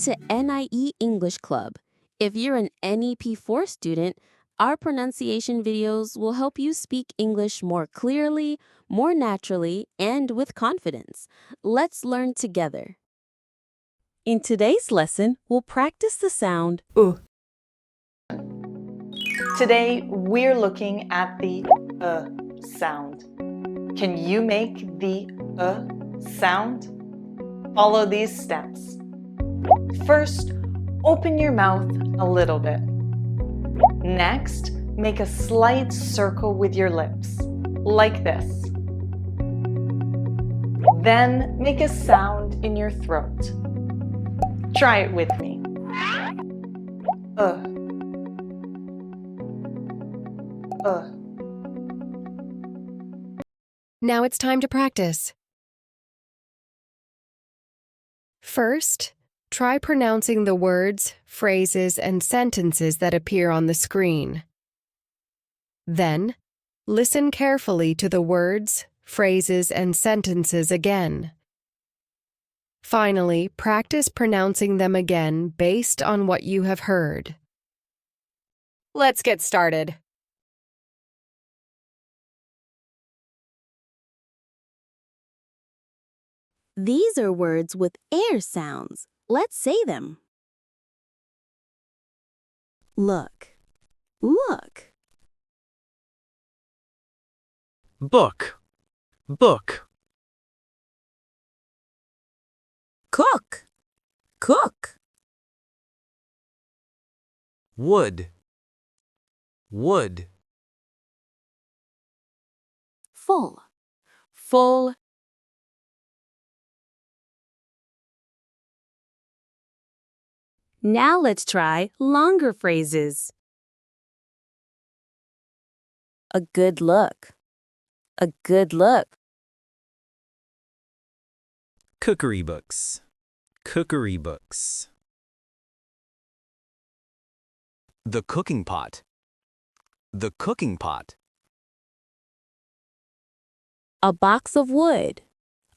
to NIE English Club. If you're an NEP 4 student, our pronunciation videos will help you speak English more clearly, more naturally, and with confidence. Let's learn together. In today's lesson, we'll practice the sound Today, we're looking at the sound. Can you make the sound? Follow these steps. First, open your mouth a little bit. Next, make a slight circle with your lips, like this. Then, make a sound in your throat. Try it with me. Now it's time to practice. First, try pronouncing the words, phrases, and sentences that appear on the screen. Then, listen carefully to the words, phrases, and sentences again. Finally, practice pronouncing them again based on what you have heard. Let's get started. These are words with air sounds. Let's say them. Look. Look. Book. Book. Cook. Cook. Wood. Wood. Full. Full. Now let's try longer phrases. A good look. A good look. Cookery books. Cookery books. The cooking pot. The cooking pot. A box of wood.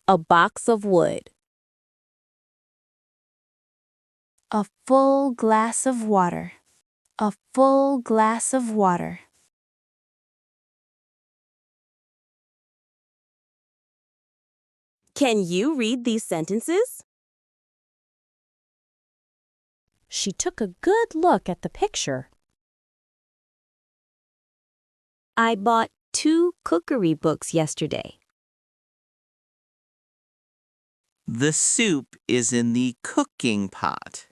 A box of wood. A full glass of water. A full glass of water. Can you read these sentences? She took a good look at the picture. I bought 2 cookery books yesterday. The soup is in the cooking pot.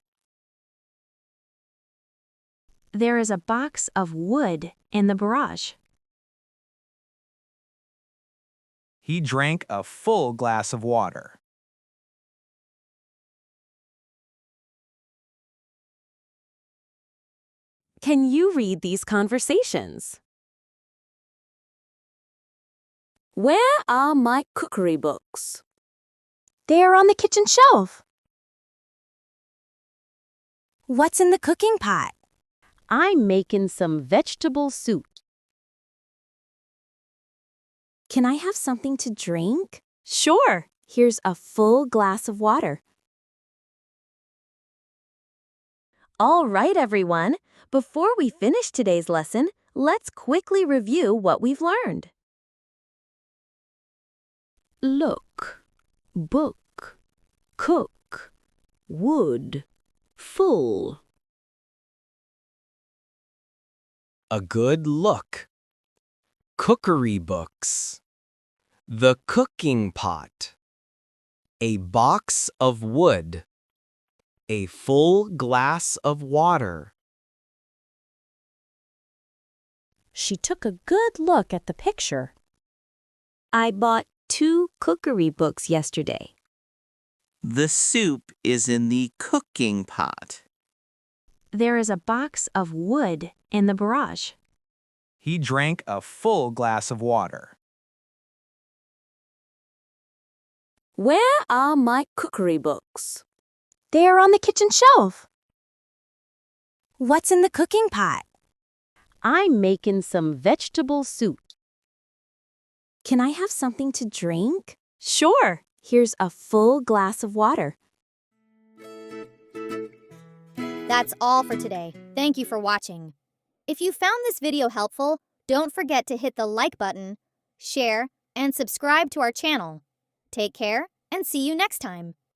There is a box of wood in the garage. He drank a full glass of water. Can you read these conversations? Where are my cookery books? They are on the kitchen shelf. What's in the cooking pot? I'm making some vegetable soup. Can I have something to drink? Sure. Here's a full glass of water. All right, everyone. Before we finish today's lesson, let's quickly review what we've learned. Look, book, cook, wood, full. A good look. Cookery books. The cooking pot. A box of wood. A full glass of water. She took a good look at the picture. I bought 2 cookery books yesterday. The soup is in the cooking pot. There is a box of wood in the garage. He drank a full glass of water. Where are my cookery books? They are on the kitchen shelf. What's in the cooking pot? I'm making some vegetable soup. Can I have something to drink? Sure. Here's a full glass of water. That's all for today. Thank you for watching. If you found this video helpful, don't forget to hit the like button, share, and subscribe to our channel. Take care and see you next time.